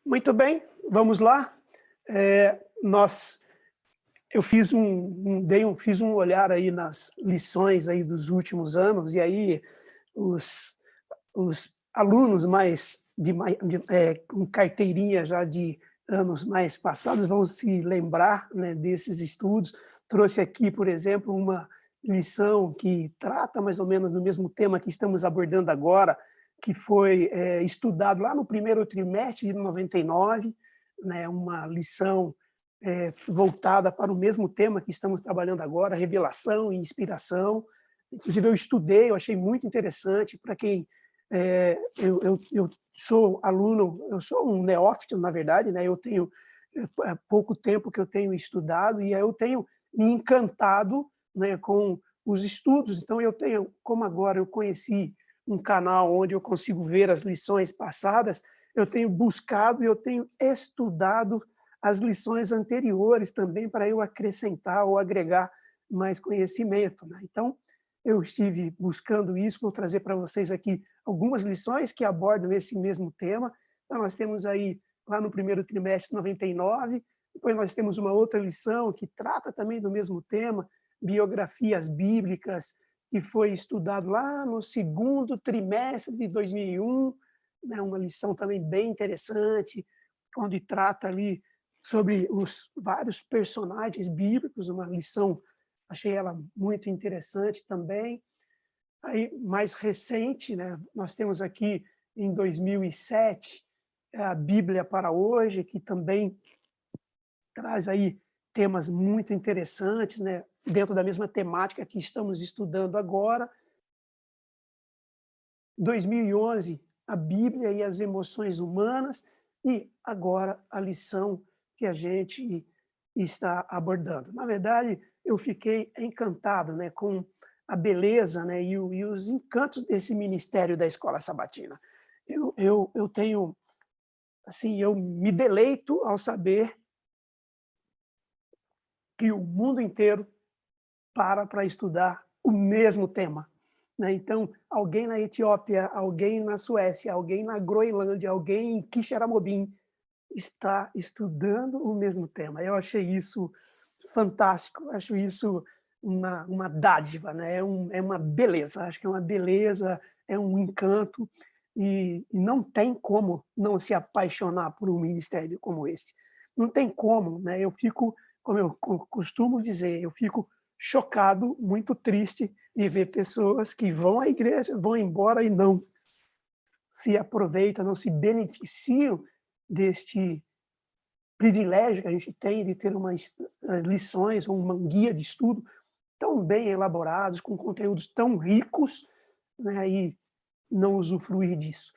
Muito bem, vamos lá. Eu fiz um olhar aí nas lições aí dos últimos anos, e aí os, os alunos com carteirinha já de anos mais passados vão se lembrar, né, desses estudos. Trouxe aqui, por exemplo, uma lição que trata mais ou menos do mesmo tema que estamos abordando agora, que foi estudado lá no primeiro trimestre de 99, né, uma lição voltada para o mesmo tema que estamos trabalhando agora, revelação e inspiração. Inclusive, eu estudei, eu achei muito interessante. Para quem eu sou aluno, eu sou um neófito, na verdade, né? Eu tenho pouco tempo que eu tenho estudado e aí eu tenho me encantado, né, com os estudos. Então, eu tenho, como agora eu conheci um canal onde eu consigo ver as lições passadas, eu tenho buscado e eu tenho estudado as lições anteriores também para eu acrescentar ou agregar mais conhecimento, né? Então, eu estive buscando isso, vou trazer para vocês aqui algumas lições que abordam esse mesmo tema. Então, nós temos aí, lá no primeiro trimestre, 99, depois nós temos uma outra lição que trata também do mesmo tema, biografias bíblicas, que foi estudado lá no segundo trimestre de 2001, né, uma lição também bem interessante, onde trata ali sobre os vários personagens bíblicos, uma lição, achei ela muito interessante também. Aí, mais recente, né, nós temos aqui em 2007 a Bíblia para hoje, que também traz aí temas muito interessantes, né, dentro da mesma temática que estamos estudando agora. 2011, a Bíblia e as emoções humanas, e agora a lição que a gente está abordando. Na verdade, eu fiquei encantado, né, com a beleza, né, e os encantos desse ministério da Escola Sabatina. Eu tenho, assim, eu me deleito ao saber que o mundo inteiro para estudar o mesmo tema, né? Então, alguém na Etiópia, alguém na Suécia, alguém na Groenlândia, alguém em Quixeramobim está estudando o mesmo tema. Eu achei isso fantástico, acho isso uma dádiva, né? É uma beleza, acho que é uma beleza, é um encanto, e não tem como não se apaixonar por um ministério como esse. Não tem como, né? Eu fico, como eu costumo dizer, eu fico chocado, muito triste de ver pessoas que vão à igreja, vão embora e não se aproveitam, não se beneficiam deste privilégio que a gente tem de ter umas lições ou uma guia de estudo tão bem elaborados, com conteúdos tão ricos, né, e não usufruir disso.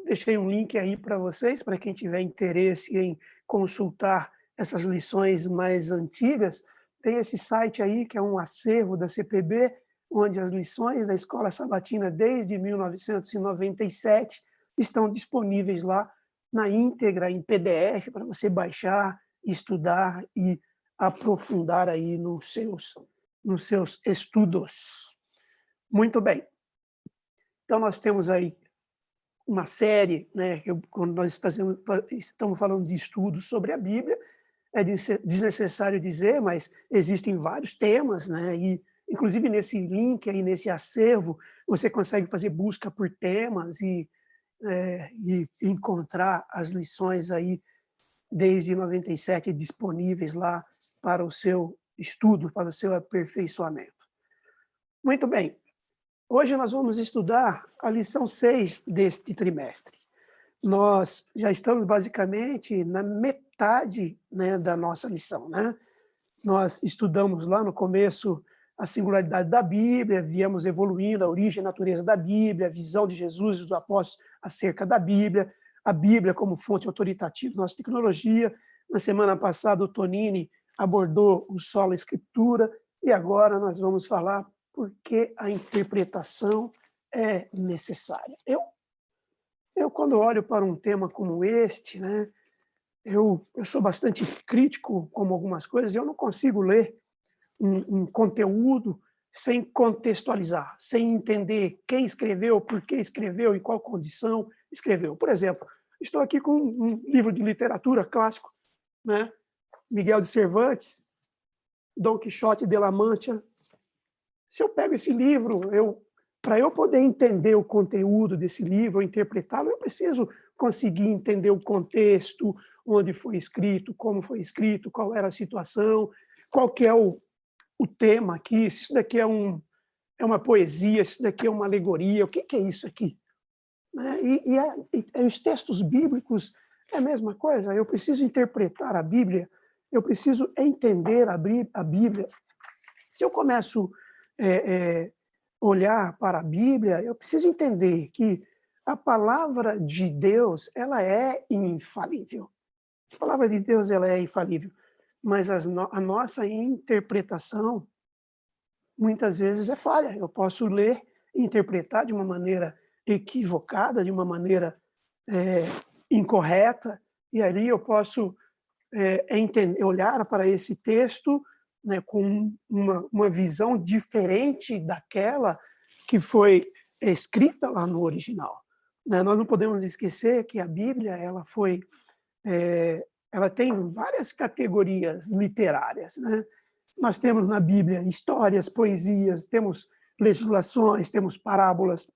Deixei um link aí para vocês, para quem tiver interesse em consultar essas lições mais antigas. Tem esse site aí, que é um acervo da CPB, onde as lições da Escola Sabatina desde 1997 estão disponíveis lá na íntegra, em PDF, para você baixar, estudar e aprofundar aí nos seus estudos. Muito bem. Então, nós temos aí uma série, né, quando nós estamos falando de estudos sobre a Bíblia, é desnecessário dizer, mas existem vários temas, né, e inclusive nesse link aí, nesse acervo, você consegue fazer busca por temas e encontrar as lições aí desde 97 disponíveis lá para o seu estudo, para o seu aperfeiçoamento. Muito bem. Hoje nós vamos estudar a lição 6 deste trimestre. Nós já estamos basicamente na metade, né, da nossa lição, né? Nós estudamos lá no começo a singularidade da Bíblia, viemos evoluindo a origem e a natureza da Bíblia, a visão de Jesus e dos apóstolos acerca da Bíblia, a Bíblia como fonte autoritativa da nossa tecnologia. Na semana passada, o Tonini abordou o solo escritura, e agora nós vamos falar por que a interpretação é necessária. Eu quando olho para um tema como este, né, eu sou bastante crítico com algumas coisas, eu não consigo ler um conteúdo sem contextualizar, sem entender quem escreveu, por que escreveu, em qual condição escreveu. Por exemplo, Estou aqui com um livro de literatura clássico, né? Miguel de Cervantes, Dom Quixote de la Mancha. Se eu pego esse livro, para eu poder entender o conteúdo desse livro, interpretá-lo, eu preciso conseguir entender o contexto, onde foi escrito, como foi escrito, qual era a situação, qual que é o tema aqui, se isso daqui é uma poesia, se isso daqui é uma alegoria, o que que é isso aqui? Né? E os textos bíblicos é a mesma coisa, eu preciso interpretar a Bíblia, eu preciso entender a Bíblia. Se eu começo olhar para a Bíblia, eu preciso entender que a palavra de Deus, ela é infalível. A palavra de Deus, ela é infalível, mas a nossa interpretação muitas vezes é falha. Eu posso ler e interpretar de uma maneira equivocada, de uma maneira eh, incorreta, e ali eu posso olhar para esse texto, né, com uma visão diferente daquela que foi escrita lá no original. Né? Nós não podemos esquecer que a Bíblia ela tem várias categorias literárias. Né? Nós temos na Bíblia histórias, poesias, temos legislações, temos parábolas,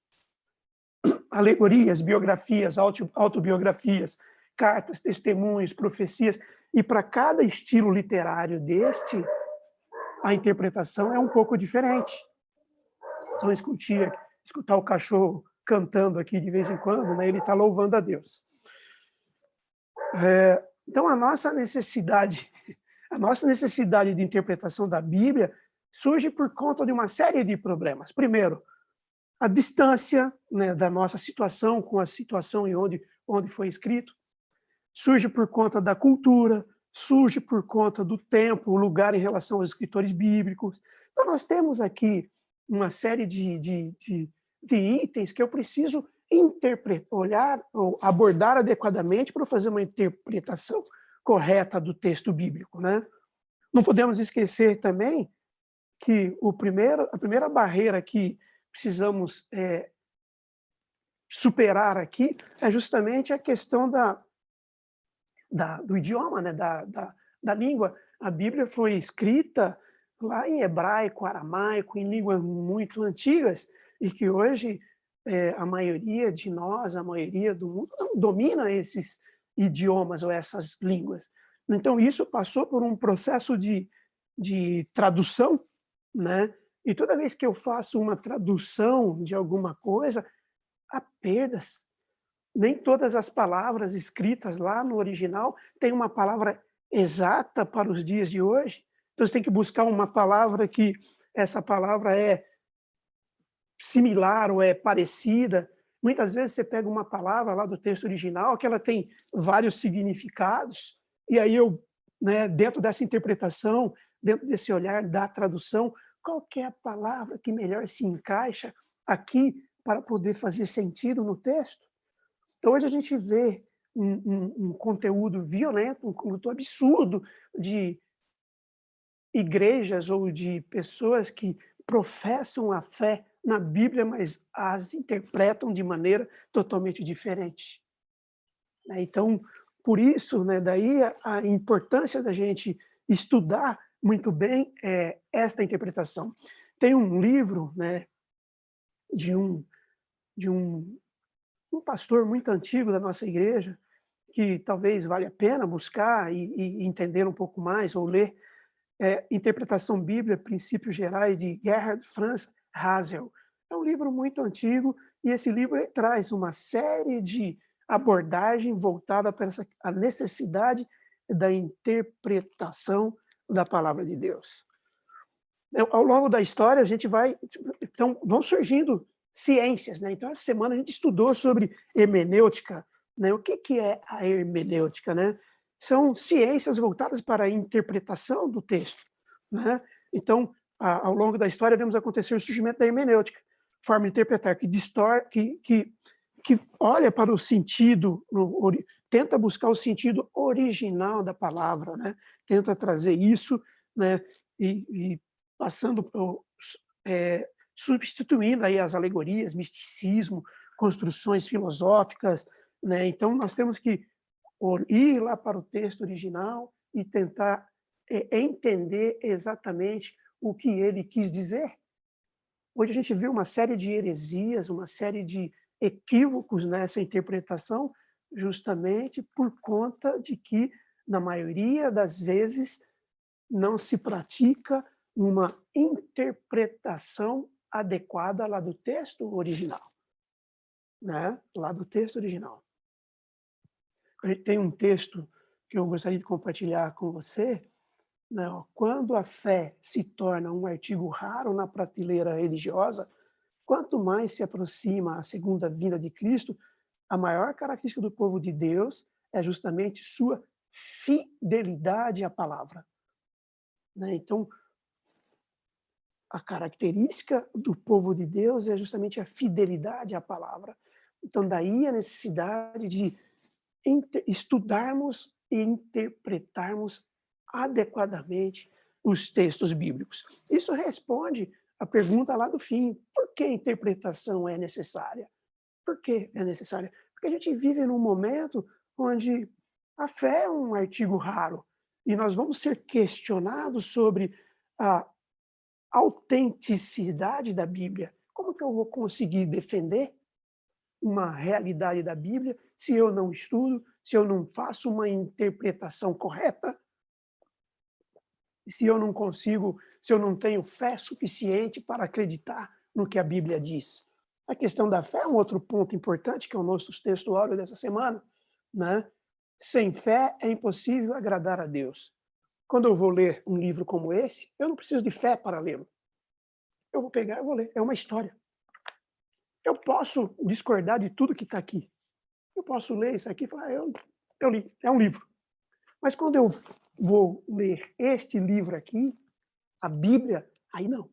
alegorias, biografias, autobiografias, cartas, testemunhos, profecias, e para cada estilo literário a interpretação é um pouco diferente. Só escutar o cachorro cantando aqui de vez em quando, né? Ele está louvando a Deus. Então, a nossa necessidade de interpretação da Bíblia surge por conta de uma série de problemas. Primeiro, a distância, né, da nossa situação com a situação em onde foi escrito. Surge por conta da cultura, surge por conta do tempo, o lugar em relação aos escritores bíblicos. Então, nós temos aqui uma série de itens que eu preciso olhar ou abordar adequadamente para fazer uma interpretação correta do texto bíblico. Né? Não podemos esquecer também que a primeira barreira que precisamos superar aqui é justamente a questão do idioma, né? da língua. A Bíblia foi escrita lá em hebraico, aramaico, em línguas muito antigas, e que hoje a maioria de nós, a maioria do mundo, não domina esses idiomas ou essas línguas. Então, isso passou por um processo de tradução, né? E toda vez que eu faço uma tradução de alguma coisa, há perdas. Nem todas as palavras escritas lá no original têm uma palavra exata para os dias de hoje. Então, você tem que buscar uma palavra que essa palavra é similar ou é parecida. Muitas vezes você pega uma palavra lá do texto original que ela tem vários significados, e aí né, dentro dessa interpretação, dentro desse olhar da tradução, qual que é a palavra que melhor se encaixa aqui para poder fazer sentido no texto? Então, hoje a gente vê um conteúdo violento, um conteúdo absurdo de igrejas ou de pessoas que professam a fé na Bíblia, mas as interpretam de maneira totalmente diferente. Então, por isso, né, daí a importância da gente estudar muito bem esta interpretação. Tem um livro, né, de um pastor muito antigo da nossa igreja, que talvez valha a pena buscar e entender um pouco mais, ou ler, Interpretação Bíblia, Princípios Gerais, de Gerhard Franz Hazel. É um livro muito antigo, e esse livro traz uma série de abordagens voltada para a necessidade da interpretação da palavra de Deus. Ao longo da história, a gente então, vão surgindo ciências, né? Então, essa semana a gente estudou sobre hermenêutica, né? O que é a hermenêutica, né? São ciências voltadas para a interpretação do texto, né? Então, ao longo da história, vemos acontecer o surgimento da hermenêutica, forma de interpretar que olha para o sentido, tenta buscar o sentido original da palavra, né? Tenta trazer isso, né? E passando substituindo aí as alegorias, misticismo, construções filosóficas, né? Então, nós temos que ir lá para o texto original e tentar entender exatamente o que ele quis dizer. Hoje a gente vê uma série de heresias, uma série de equívocos nessa interpretação, justamente por conta de que, na maioria das vezes, não se pratica uma interpretação adequada lá do texto original, né? Lá do texto original. A gente tem um texto que eu gostaria de compartilhar com você, né? Quando a fé se torna um artigo raro na prateleira religiosa, quanto mais se aproxima a segunda vinda de Cristo, a maior característica do povo de Deus é justamente sua fidelidade à palavra, né? Então, a característica do povo de Deus é justamente a fidelidade à palavra. Então, daí a necessidade de estudarmos e interpretarmos adequadamente os textos bíblicos. Isso responde à pergunta lá do fim: por que a interpretação é necessária? Por que é necessária? Porque a gente vive num momento onde a fé é um artigo raro e nós vamos ser questionados sobre a autenticidade da Bíblia. Como que eu vou conseguir defender uma realidade da Bíblia se eu não estudo, se eu não faço uma interpretação correta, se eu não consigo, se eu não tenho fé suficiente para acreditar no que a Bíblia diz? A questão da fé é um outro ponto importante, que é o nosso textuário dessa semana, né? Sem fé é impossível agradar a Deus. Quando eu vou ler um livro como esse, eu não preciso de fé para lê-lo. Eu vou pegar e vou ler. É uma história. Eu posso discordar de tudo que está aqui. Eu posso ler isso aqui e falar, eu li, é um livro. Mas quando eu vou ler este livro aqui, a Bíblia, aí não.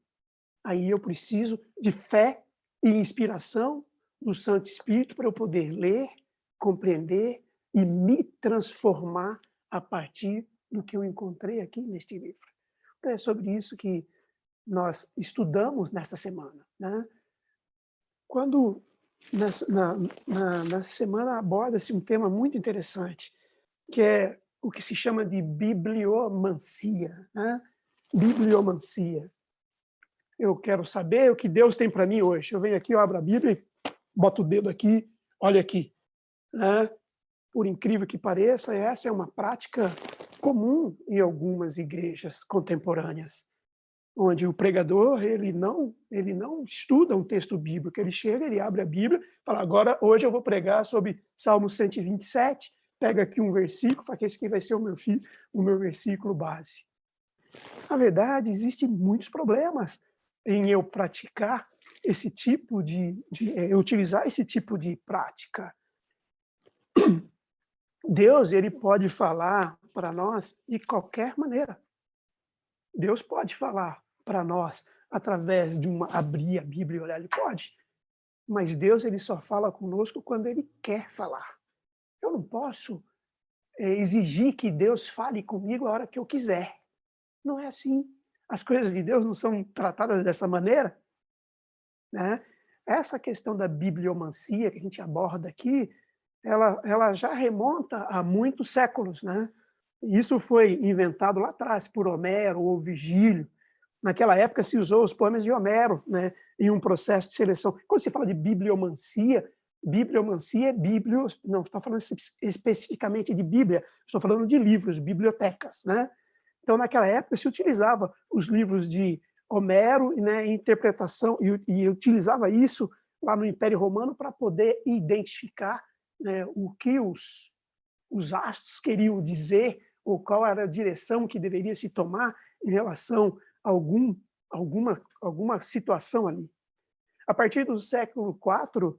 Aí eu preciso de fé e inspiração do Santo Espírito para eu poder ler, compreender e me transformar a partir do que eu encontrei aqui neste livro. Então é sobre isso que nós estudamos nesta semana, né? Quando nessa semana aborda-se um tema muito interessante, que é o que se chama de bibliomancia, né? Bibliomancia. Eu quero saber o que Deus tem para mim hoje. Eu venho aqui, eu abro a Bíblia e boto o dedo aqui, olha aqui, né? Por incrível que pareça, essa é uma prática comum em algumas igrejas contemporâneas, onde o pregador ele não estuda um texto bíblico, ele chega, ele abre a Bíblia, fala, agora, hoje eu vou pregar sobre Salmo 127, pega aqui um versículo, fala que esse aqui vai ser o meu versículo base. Na verdade, existem muitos problemas em eu praticar esse tipo utilizar esse tipo de prática. Deus, ele pode falar para nós de qualquer maneira. Deus pode falar para nós através de abrir a Bíblia e olhar, ele pode. Mas Deus, ele só fala conosco quando ele quer falar. Eu não posso exigir que Deus fale comigo a hora que eu quiser. Não é assim. As coisas de Deus não são tratadas dessa maneira, né? Essa questão da bibliomancia que a gente aborda aqui, ela já remonta a muitos séculos, né? Isso foi inventado lá atrás por Homero ou Virgílio. Naquela época se usou os poemas de Homero, né, em um processo de seleção. Quando se fala de bibliomancia é não estou falando especificamente de Bíblia, estou falando de livros, bibliotecas, né? Então, naquela época se utilizava os livros de Homero, né, interpretação, e utilizava isso lá no Império Romano para poder identificar, né, o que os astros queriam dizer, ou qual era a direção que deveria se tomar em relação a alguma situação ali. A partir do século IV,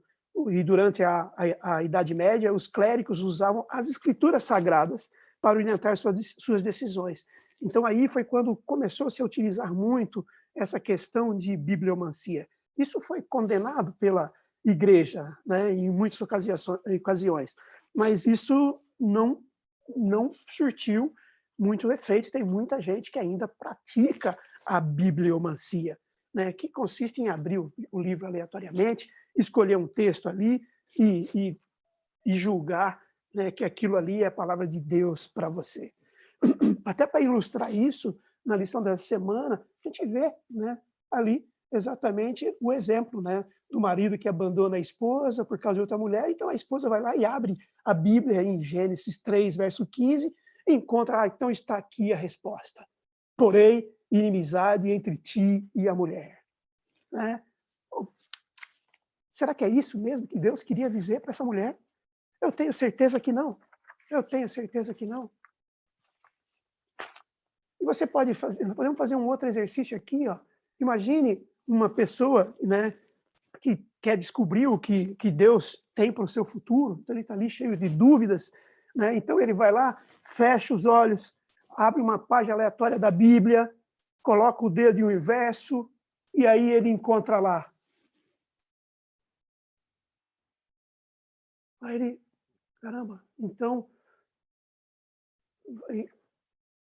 e durante a Idade Média, os clérigos usavam as escrituras sagradas para orientar suas decisões. Então, aí foi quando começou-se a utilizar muito essa questão de bibliomancia. Isso foi condenado pela Igreja, né, em muitas ocasiões, mas isso não surtiu muito efeito. Tem muita gente que ainda pratica a bibliomancia, né, que consiste em abrir o livro aleatoriamente, escolher um texto ali e e julgar, né, que aquilo ali é a palavra de Deus para você. Até para ilustrar isso, na lição dessa semana, a gente vê, né, ali exatamente o exemplo, né, do marido que abandona a esposa por causa de outra mulher, então a esposa vai lá e abre a Bíblia em Gênesis 3, verso 15, e encontra, então está aqui a resposta. Porém, inimizade entre ti e a mulher. Né? Será que é isso mesmo que Deus queria dizer para essa mulher? Eu tenho certeza que não. Eu tenho certeza que não. E você pode fazer, nós podemos fazer um outro exercício aqui, ó. Imagine uma pessoa, né, que quer descobrir o que Deus tem para o seu futuro, então ele está ali cheio de dúvidas, né? Então ele vai lá, fecha os olhos, abre uma página aleatória da Bíblia, coloca o dedo em um verso, e aí ele encontra lá. Aí ele, caramba, então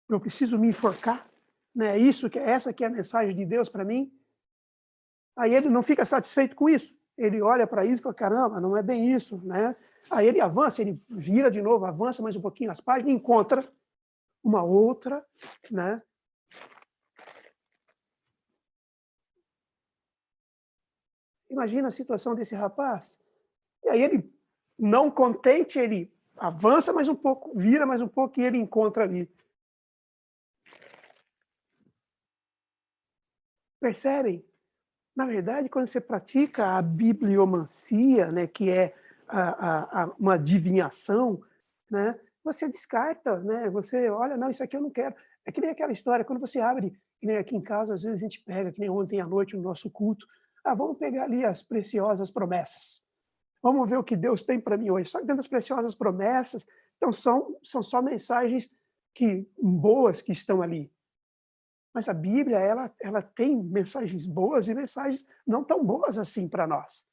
eu preciso me enforcar, né? Essa que é a mensagem de Deus para mim. Aí ele não fica satisfeito com isso. Ele olha para isso e fala, caramba, não é bem isso, né? Aí ele avança, ele vira de novo, avança mais um pouquinho as páginas e encontra uma outra, né? Imagina a situação desse rapaz. E aí ele, não contente, ele avança mais um pouco, vira mais um pouco e ele encontra ali. Percebem? Na verdade, quando você pratica a bibliomancia, né, que é uma adivinhação, né, você descarta, né, você olha, não, isso aqui eu não quero. É que nem aquela história, quando você abre, que nem aqui em casa, às vezes a gente pega, que nem ontem à noite no nosso culto, vamos pegar ali as preciosas promessas. Vamos ver o que Deus tem para mim hoje. Só que dentro das preciosas promessas, então são só mensagens boas que estão ali. Mas a Bíblia, ela tem mensagens boas e mensagens não tão boas assim para nós.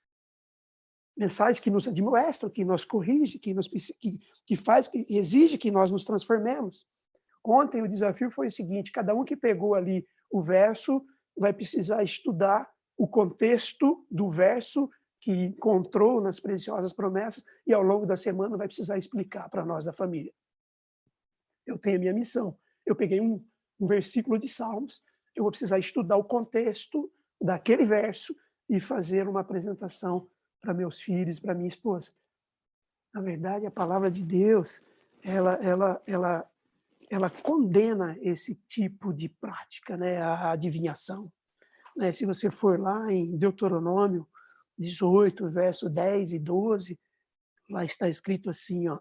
Mensagens que nos admoestam, que nos corrige, que faz, que exige que nós nos transformemos. Ontem o desafio foi o seguinte, cada um que pegou ali o verso vai precisar estudar o contexto do verso que encontrou nas preciosas promessas e ao longo da semana vai precisar explicar para nós da família. Eu tenho a minha missão. Eu peguei um versículo de Salmos, eu vou precisar estudar o contexto daquele verso e fazer uma apresentação para meus filhos, para minha esposa. Na verdade, a palavra de Deus, ela condena esse tipo de prática, né, a adivinhação. Né? Se você for lá em Deuteronômio 18, verso 10 e 12, lá está escrito assim, ó,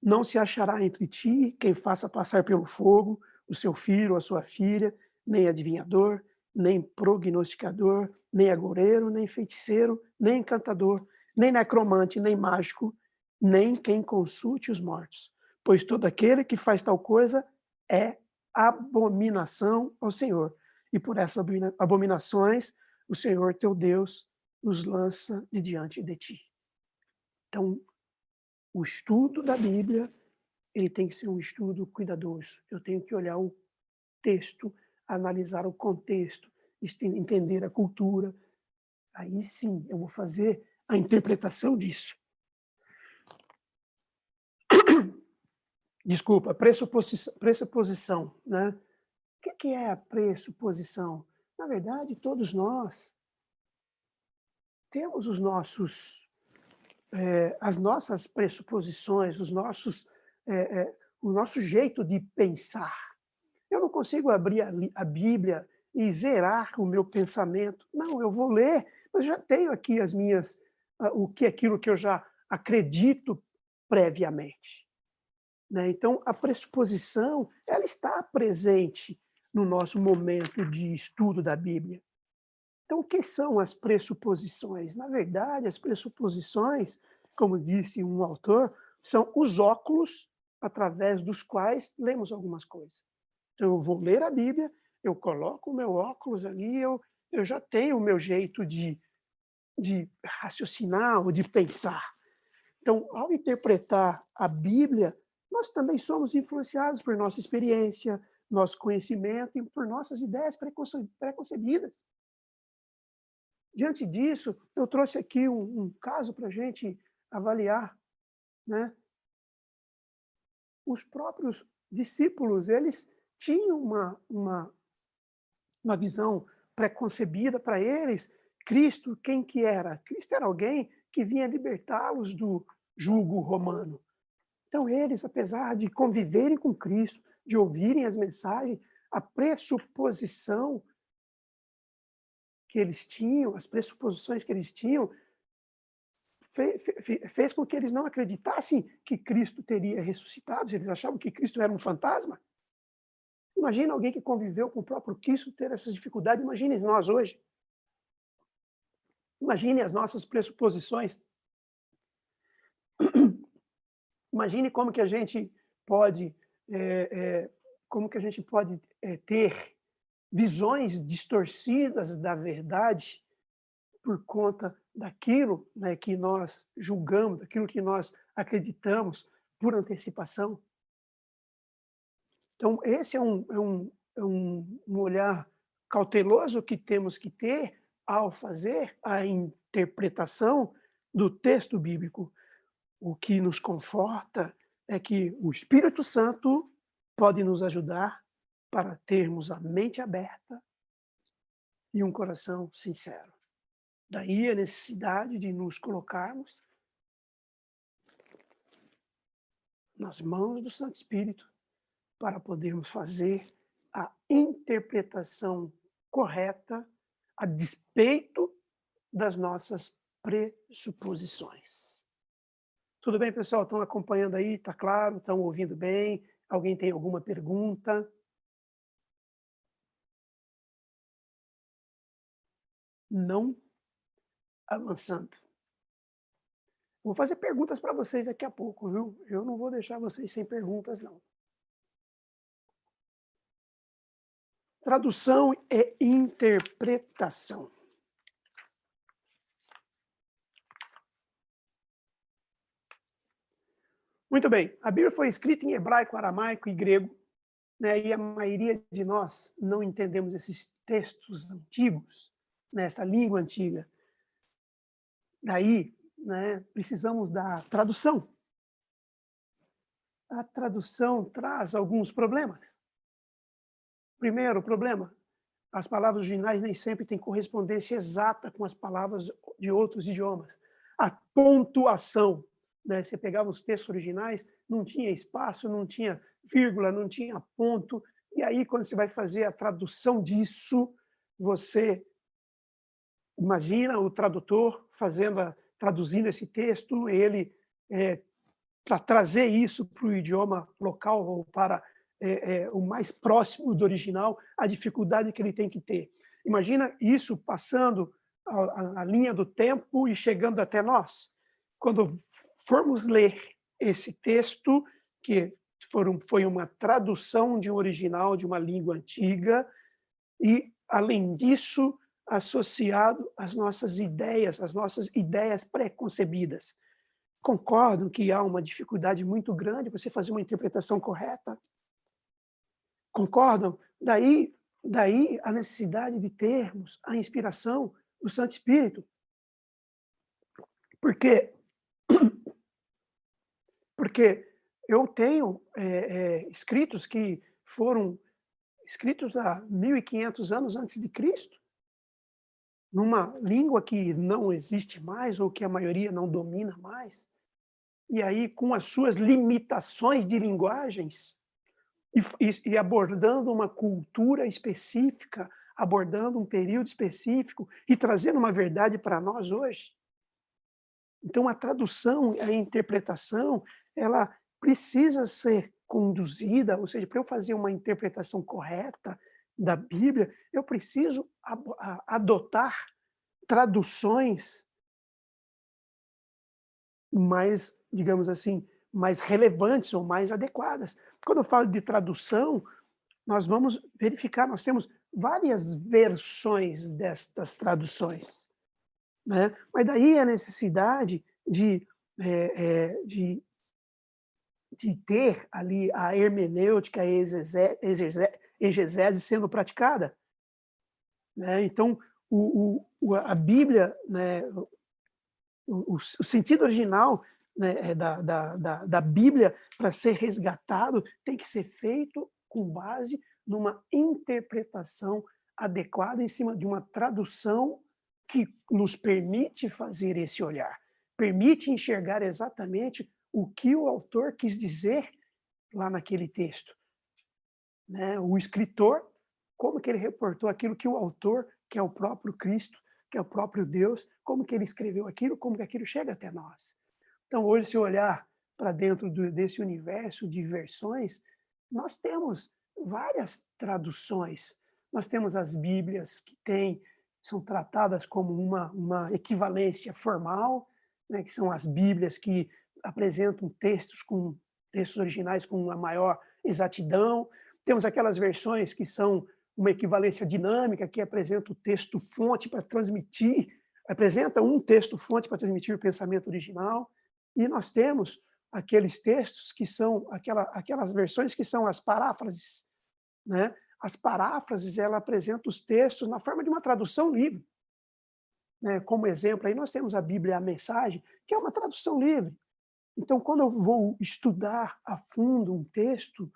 não se achará entre ti quem faça passar pelo fogo o seu filho ou a sua filha, nem adivinhador, nem prognosticador, nem agoureiro, nem feiticeiro, nem encantador, nem necromante, nem mágico, nem quem consulte os mortos. Pois todo aquele que faz tal coisa é abominação ao Senhor. E por essas abominações, o Senhor teu Deus os lança de diante de ti. Então, o estudo da Bíblia, ele tem que ser um estudo cuidadoso. Eu tenho que olhar o texto, analisar o contexto, entender a cultura. Aí sim, eu vou fazer a interpretação disso. Desculpa, pressuposição, né? O que é a pressuposição? Na verdade, todos nós temos as nossas pressuposições, o nosso jeito de pensar. Eu não consigo abrir a Bíblia e zerar o meu pensamento. Não, eu vou ler, mas já tenho aqui aquilo que eu já acredito previamente. Né? Então, a pressuposição, ela está presente no nosso momento de estudo da Bíblia. Então, o que são as pressuposições? Na verdade, as pressuposições, como disse um autor, são os óculos através dos quais lemos algumas coisas. Então, eu vou ler a Bíblia, eu coloco o meu óculos ali, eu já tenho o meu jeito de raciocinar ou de pensar. Então, ao interpretar a Bíblia, nós também somos influenciados por nossa experiência, nosso conhecimento e por nossas ideias preconcebidas. Diante disso, eu trouxe aqui um caso para a gente avaliar, né? Os próprios discípulos, eles tinham uma visão preconcebida para eles. Cristo, quem que era? Cristo era alguém que vinha libertá-los do jugo romano. Então eles, apesar de conviverem com Cristo, de ouvirem as mensagens, a pressuposição que eles tinham, as pressuposições que eles tinham, fez com que eles não acreditassem que Cristo teria ressuscitado. Eles achavam que Cristo era um fantasma. Imagina alguém que conviveu com o próprio Cristo ter essas dificuldades. Imagine nós hoje. Imagine as nossas pressuposições. Imagine como que a gente pode, como que a gente pode ter visões distorcidas da verdade por conta daquilo, né, que nós julgamos, daquilo que nós acreditamos por antecipação. Então, esse é um olhar cauteloso que temos que ter ao fazer a interpretação do texto bíblico. O que nos conforta é que o Espírito Santo pode nos ajudar para termos a mente aberta e um coração sincero. Daí a necessidade de nos colocarmos nas mãos do Santo Espírito para podermos fazer a interpretação correta a despeito das nossas pressuposições. Tudo bem, pessoal? Estão acompanhando aí? Está claro? Estão ouvindo bem? Alguém tem alguma pergunta? Não? Avançando. Vou fazer perguntas para vocês daqui a pouco, viu? Eu não vou deixar vocês sem perguntas, não. Tradução e interpretação. Muito bem, a Bíblia foi escrita em hebraico, aramaico e grego, né? E a maioria de nós não entendemos esses textos antigos, nessa língua antiga. Daí, né, precisamos da tradução. A tradução traz alguns problemas. Primeiro problema, as palavras originais nem sempre têm correspondência exata com as palavras de outros idiomas. A pontuação, né? Você pegava os textos originais, não tinha espaço, não tinha vírgula, não tinha ponto. E aí, quando você vai fazer a tradução disso, você imagina o tradutor traduzindo esse texto, ele, para trazer isso para o idioma local ou para o mais próximo do original, a dificuldade que ele tem que ter. Imagina isso passando a linha do tempo e chegando até nós. Quando formos ler esse texto, que foi uma tradução de um original de uma língua antiga, e, além disso, associado às nossas ideias pré-concebidas. Concordam que há uma dificuldade muito grande para você fazer uma interpretação correta? Concordam? Daí a necessidade de termos a inspiração do Santo Espírito. Porque eu tenho escritos que foram escritos há 1.500 anos antes de Cristo, numa língua que não existe mais ou que a maioria não domina mais, e aí com as suas limitações de linguagens, e abordando uma cultura específica, abordando um período específico e trazendo uma verdade para nós hoje. Então a tradução, a interpretação, ela precisa ser conduzida, ou seja, para eu fazer uma interpretação correta da Bíblia, eu preciso adotar traduções mais, digamos assim, mais relevantes ou mais adequadas. Quando eu falo de tradução, nós vamos verificar, nós temos várias versões destas traduções, né? Mas daí a necessidade de ter ali a hermenêutica, a exegese sendo praticada, né? Então, A Bíblia, né, o sentido original, né, da Bíblia para ser resgatado tem que ser feito com base numa interpretação adequada em cima de uma tradução que nos permite fazer esse olhar, permite enxergar exatamente o que o autor quis dizer lá naquele texto, né? O escritor, como que ele reportou aquilo que o autor, que é o próprio Cristo, que é o próprio Deus, como que ele escreveu aquilo, como que aquilo chega até nós. Então, hoje, se olhar para dentro desse universo de versões, nós temos várias traduções. Nós temos as Bíblias são tratadas como uma equivalência formal, né, que são as Bíblias que apresentam textos originais com uma maior exatidão. Temos aquelas versões que são uma equivalência dinâmica, que apresenta o texto-fonte para transmitir, apresenta um texto-fonte para transmitir o pensamento original. E nós temos aqueles textos que são aquelas versões que são as paráfrases, né? As paráfrases, ela apresenta os textos na forma de uma tradução livre, né? Como exemplo, aí nós temos a Bíblia, a Mensagem, que é uma tradução livre. Então, quando eu vou estudar a fundo um texto,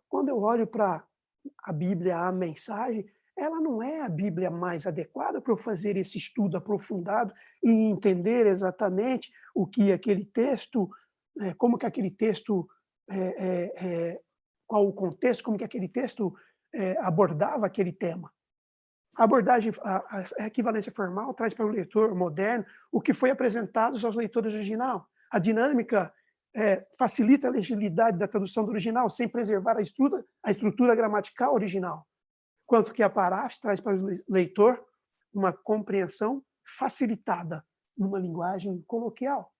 quando eu olho para a Bíblia, a Mensagem, ela não é a Bíblia mais adequada para eu fazer esse estudo aprofundado e entender exatamente o que aquele texto, como que aquele texto, qual o contexto, como que aquele texto abordava aquele tema. A abordagem, a equivalência formal traz para o leitor moderno o que foi apresentado aos leitores original. A dinâmica facilita a legibilidade da tradução do original, sem preservar a estrutura gramatical original. Quanto que a paráfrase traz para o leitor uma compreensão facilitada numa linguagem coloquial.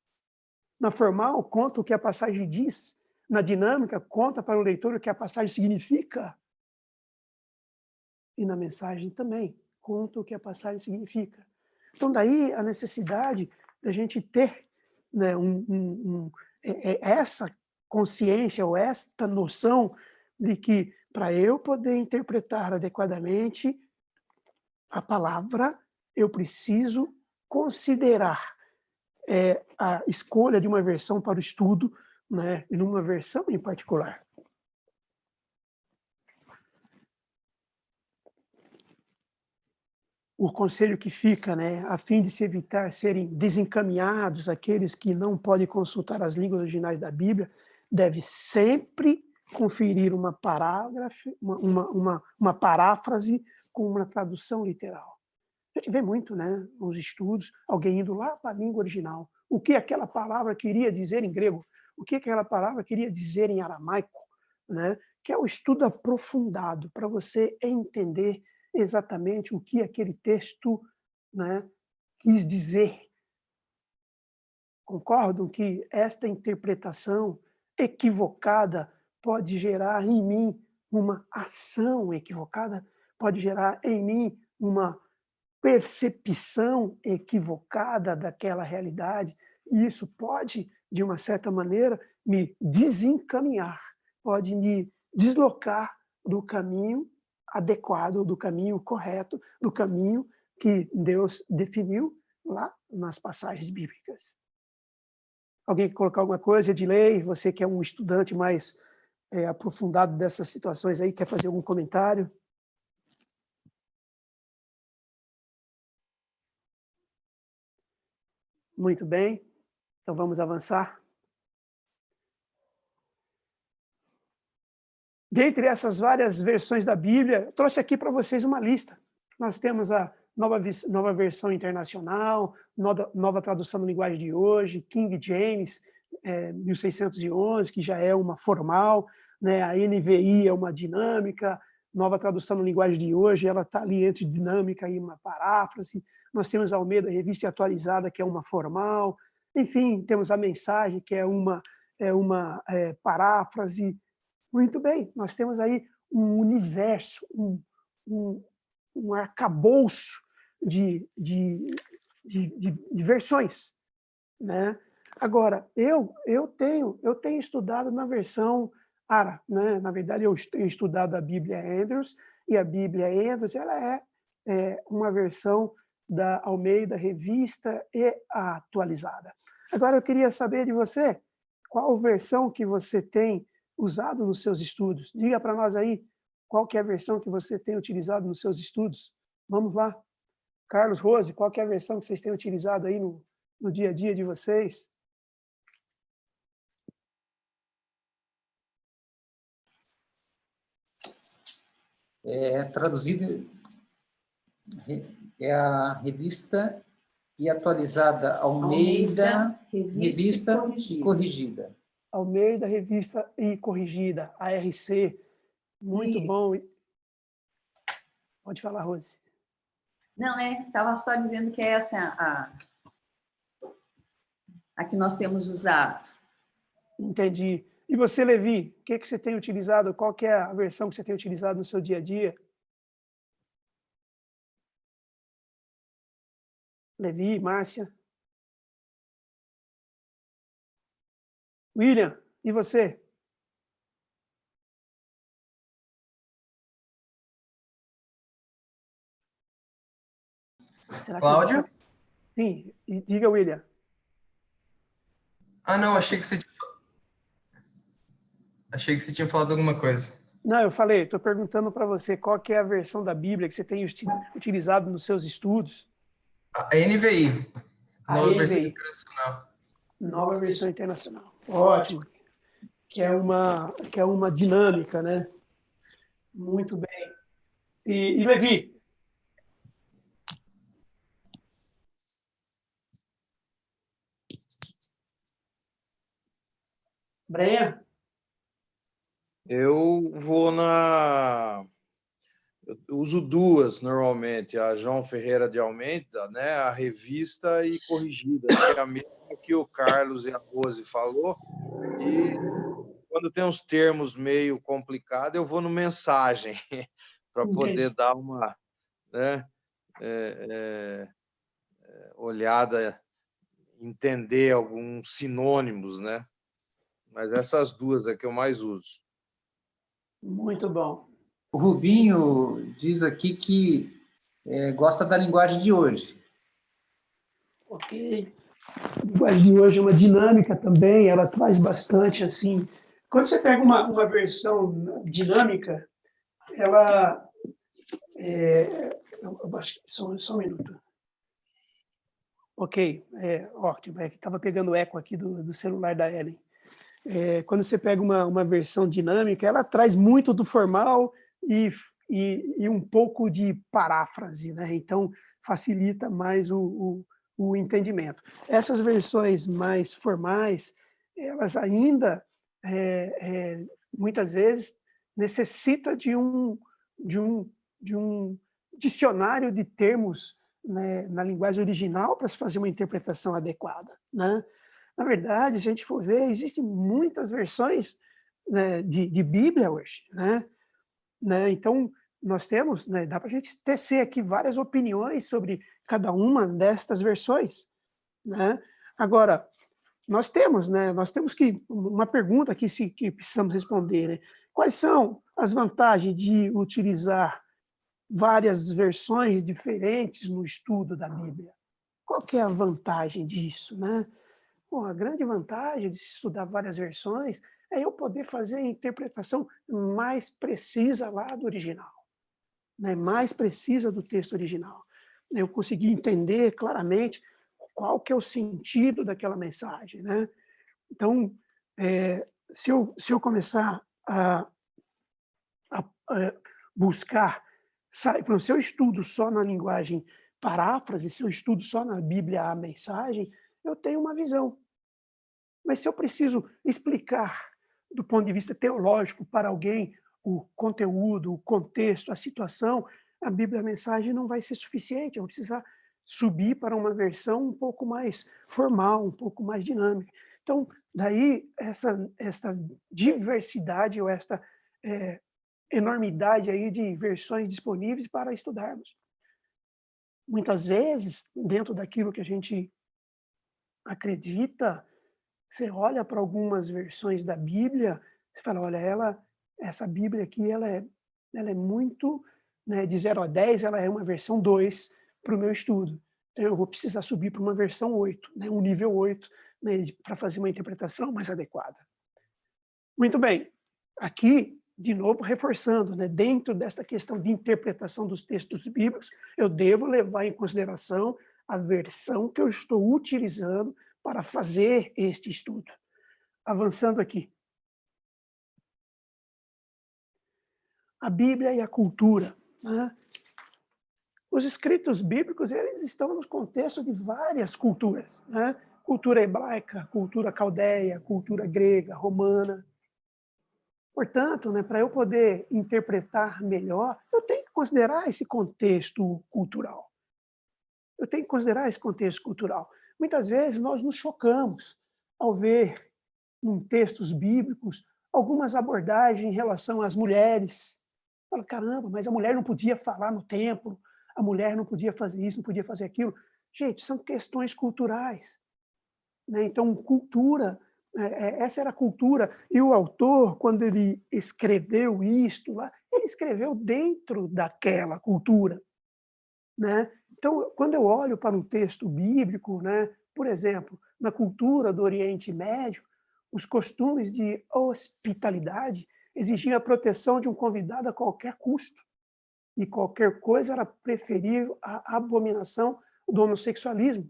Na formal, conta o que a passagem diz. Na dinâmica, conta para o leitor o que a passagem significa. E na mensagem também, conta o que a passagem significa. Então, daí a necessidade da gente ter, né, essa consciência ou esta noção de que, para eu poder interpretar adequadamente a palavra, eu preciso considerar a escolha de uma versão para o estudo, né, e numa versão em particular. O conselho que fica, né, a fim de se evitar serem desencaminhados aqueles que não podem consultar as línguas originais da Bíblia, deve sempre conferir uma paráfrase com uma tradução literal. A gente vê muito, né, nos estudos, alguém indo lá para a língua original. O que aquela palavra queria dizer em grego? O que aquela palavra queria dizer em aramaico? Né? Que é o estudo aprofundado, para você entender exatamente o que aquele texto, né, quis dizer. Concordam que esta interpretação equivocada pode gerar em mim uma ação equivocada, pode gerar em mim uma percepção equivocada daquela realidade, e isso pode, de uma certa maneira, me desencaminhar, pode me deslocar do caminho adequado, do caminho correto, do caminho que Deus definiu lá nas passagens bíblicas. Alguém quer colocar alguma coisa? Edilei, você que é um estudante mais aprofundado dessas situações aí, quer fazer algum comentário? Muito bem, então vamos avançar. Dentre essas várias versões da Bíblia, eu trouxe aqui para vocês uma lista. Nós temos a nova versão internacional, nova tradução na linguagem de hoje, King James, 1611, que já é uma formal, né? A NVI é uma dinâmica, nova tradução na linguagem de hoje, ela está ali entre dinâmica e uma paráfrase. Nós temos a Almeida Revista Atualizada, que é uma formal. Enfim, temos a Mensagem, que é uma paráfrase. Muito bem, nós temos aí um universo, um arcabouço de versões, né? Agora, eu tenho estudado na versão ARA, né? Na verdade, eu tenho estudado a Bíblia Andrews, e a Bíblia Andrews, ela é uma versão da Almeida Revista e Atualizada. Agora eu queria saber de você, qual versão que você tem usado nos seus estudos? Diga para nós aí, qual que é a versão que você tem utilizado nos seus estudos? Vamos lá. Carlos, Rose, qual que é a versão que vocês têm utilizado aí no dia a dia de vocês? Traduzida é a Revista e Atualizada Almeida Revista e Corrigida. Almeida Revista e Corrigida, ARC. Muito bom. Pode falar, Rose. Não, estava só dizendo que é essa a que nós temos usado. Entendi. E você, Levi, o que você tem utilizado? Qual que é a versão que você tem utilizado no seu dia a dia? Levi, Márcia. William, e você? Cláudio? Sim, diga, William. Ah, não, achei que você tinha falado alguma coisa. Não, eu falei, estou perguntando para você qual que é a versão da Bíblia que você tem utilizado nos seus estudos. A NVI, Nova Versão NVI. Internacional. Nova Versão Internacional. Ótimo. Que é uma dinâmica, né? Muito bem. E Levi? Brenha? Eu uso duas normalmente, a João Ferreira de Almeida, né, a revista e corrigida, que é a mesma que o Carlos e a Rose falou, e quando tem uns termos meio complicados, eu vou no Mensagem, para poder dar uma, né, olhada, entender alguns sinônimos, né? Mas essas duas é que eu mais uso. Muito bom. O Rubinho diz aqui que gosta da linguagem de hoje. Ok. A linguagem de hoje é uma dinâmica também, ela traz bastante, assim... Quando você pega uma versão dinâmica, ela... eu acho, só um minuto. Ok, ótimo. É que estava pegando eco aqui do celular da Ellen. Quando você pega uma versão dinâmica, ela traz muito do formal e um pouco de paráfrase, né? Então, facilita mais o entendimento. Essas versões mais formais, elas ainda, muitas vezes, necessitam de um dicionário de termos, né, na linguagem original para se fazer uma interpretação adequada, né? Na verdade, se a gente for ver, existem muitas versões, né, de Bíblia hoje, né? Então, nós temos, né, dá para a gente tecer aqui várias opiniões sobre cada uma destas versões, né? Agora, nós temos que, uma pergunta que precisamos responder, né? Quais são as vantagens de utilizar várias versões diferentes no estudo da Bíblia? Qual que é a vantagem disso, né? Bom, a grande vantagem de se estudar várias versões é eu poder fazer a interpretação mais precisa lá do original, né? Mais precisa do texto original. Eu conseguir entender claramente qual que é o sentido daquela mensagem, né? Então, se eu começar a buscar, se eu estudo só na linguagem paráfrase, se eu estudo só na Bíblia a mensagem, eu tenho uma visão. Mas se eu preciso explicar do ponto de vista teológico para alguém o conteúdo, o contexto, a situação, a Bíblia a mensagem não vai ser suficiente, eu vou precisar subir para uma versão um pouco mais formal, um pouco mais dinâmica. Então, daí essa diversidade ou esta enormidade aí de versões disponíveis para estudarmos. Muitas vezes, dentro daquilo que a gente acredita, você olha para algumas versões da Bíblia, você fala, olha, essa Bíblia aqui, ela é muito né, de 0 a 10, ela é uma versão 2 para o meu estudo. Então, eu vou precisar subir para uma versão 8, né, um nível 8, né, para fazer uma interpretação mais adequada. Muito bem. Aqui, de novo, reforçando, né, dentro desta questão de interpretação dos textos bíblicos, eu devo levar em consideração a versão que eu estou utilizando para fazer este estudo. Avançando aqui. A Bíblia e a cultura, né? Os escritos bíblicos, eles estão nos contextos de várias culturas, né? Cultura hebraica, cultura caldeia, cultura grega, romana. Portanto, né, para eu poder interpretar melhor, eu tenho que considerar esse contexto cultural. Eu tenho que considerar esse contexto cultural. Muitas vezes nós nos chocamos ao ver em textos bíblicos algumas abordagens em relação às mulheres. Fala, caramba, mas a mulher não podia falar no templo, a mulher não podia fazer isso, não podia fazer aquilo. Gente, são questões culturais, né? Então, cultura, essa era a cultura. E o autor, quando ele escreveu isto lá, ele escreveu dentro daquela cultura, né? Então, quando eu olho para um texto bíblico, né, por exemplo, na cultura do Oriente Médio, os costumes de hospitalidade exigiam a proteção de um convidado a qualquer custo. E qualquer coisa era preferível à abominação do homossexualismo.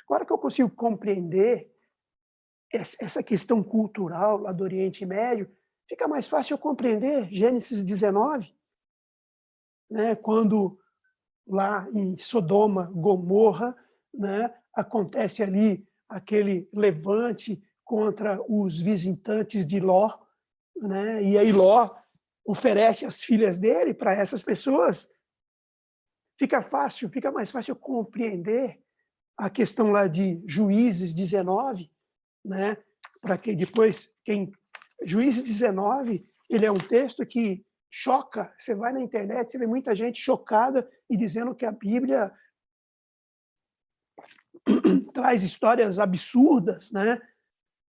Agora que eu consigo compreender essa questão cultural lá do Oriente Médio, fica mais fácil eu compreender Gênesis 19, né, quando lá em Sodoma, Gomorra, né, acontece ali aquele levante contra os visitantes de Ló, né, e aí Ló oferece as filhas dele para essas pessoas. Fica mais fácil compreender a questão lá de Juízes 19, né, para que depois Juízes 19, ele é um texto que choca. Você vai na internet, você vê muita gente chocada e dizendo que a Bíblia traz histórias absurdas, né?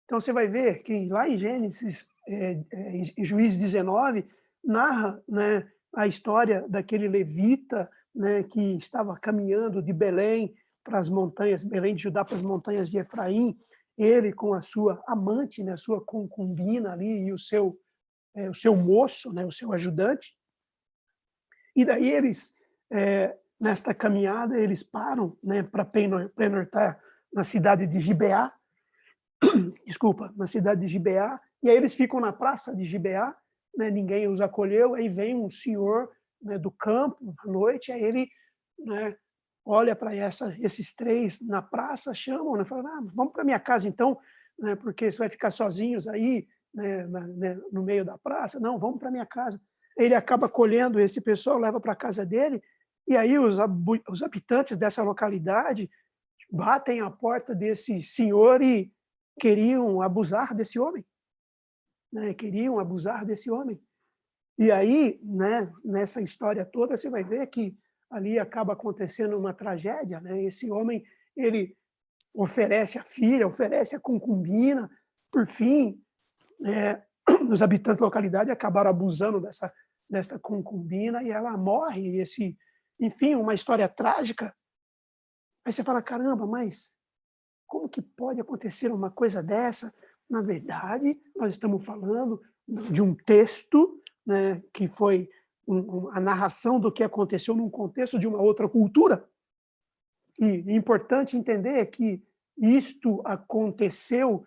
Então você vai ver que lá em Gênesis, em Juízes 19, narra, né, a história daquele levita, né, que estava caminhando de Belém para as montanhas, Belém de Judá para as montanhas de Efraim, ele com a sua amante, né, a sua concubina ali e o seu moço, né, o seu ajudante. E daí eles, nesta caminhada, eles param, né, para penortar na cidade de Gibeá, na cidade de Gibeá, e aí eles ficam na praça de Gibeá, né, ninguém os acolheu, aí vem um senhor, né, do campo, à noite, aí ele, né, olha para esses três na praça, chamam, né, fala, vamos para minha casa então, né, porque você vai ficar sozinhos aí, né, no meio da praça. Não, vamos para minha casa. Ele acaba acolhendo esse pessoal, leva para a casa dele, e aí os habitantes dessa localidade batem à porta desse senhor e queriam abusar desse homem, né, queriam abusar desse homem. E aí, né, nessa história toda, você vai ver que ali acaba acontecendo uma tragédia, né? Esse homem, ele oferece a filha, oferece a concubina, por fim, os habitantes da localidade acabaram abusando dessa concubina e ela morre, enfim, uma história trágica. Aí você fala, caramba, mas como que pode acontecer uma coisa dessa? Na verdade, nós estamos falando de um texto, né, que foi a narração do que aconteceu num contexto de uma outra cultura. E é importante entender que isto aconteceu